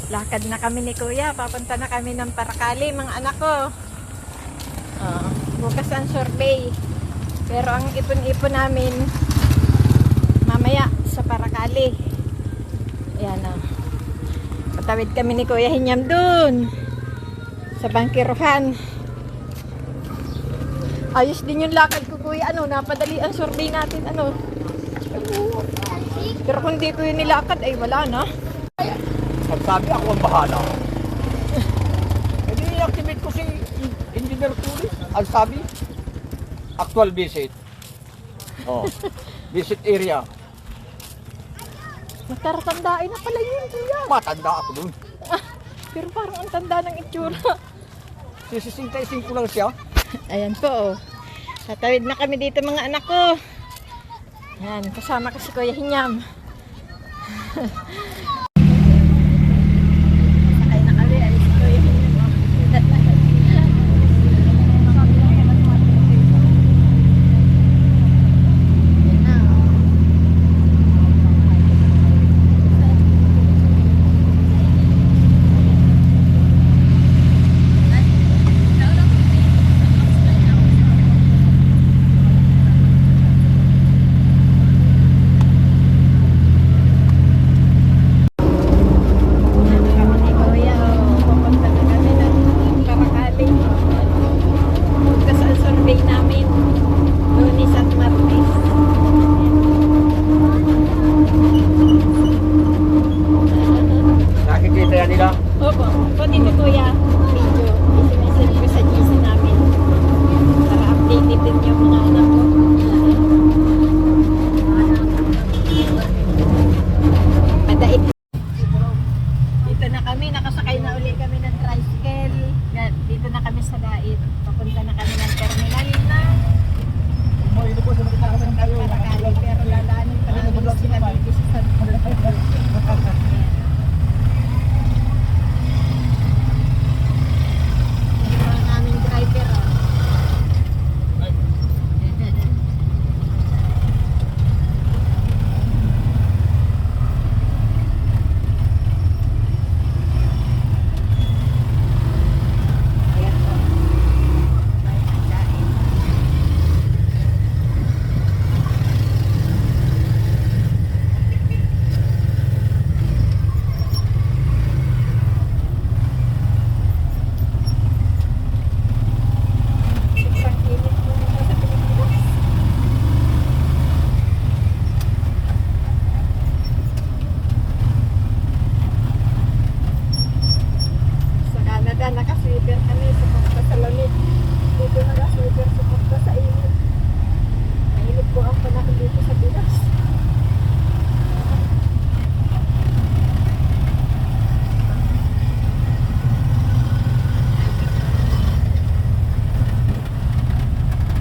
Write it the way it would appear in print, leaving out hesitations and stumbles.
Lakad na kami ni Kuya. Papunta na kami ng Paracali, mga anak ko. Bukas ang survey. Pero ang ipon-ipon namin mamaya sa Paracali. Ayan o. Patawid kami ni Kuya Hinyam dun sa bangkiruhan. Ayos din yung lakad ko, Kuya. Napadali ang survey natin. Pero kung di ko yun nilakad, ay wala na. Sabi ako ang bahala. Hindi i-activate ko si Engineer Tulis. Ang sabi, actual visit. Visit area. Magtaratandaan na pala yun, Kuya. Matanda ako dun. Pero parang ang tanda ng itsura. Sisisingkay-sing ko lang siya. Ayan po. Tatawid na kami dito, mga anak ko. Ayan, kasama ko si Kuya Hinyam. Sakay na kami. Alis si Kuya Hinyam. Nakikita yan nila. Opo, pati ni Kuya.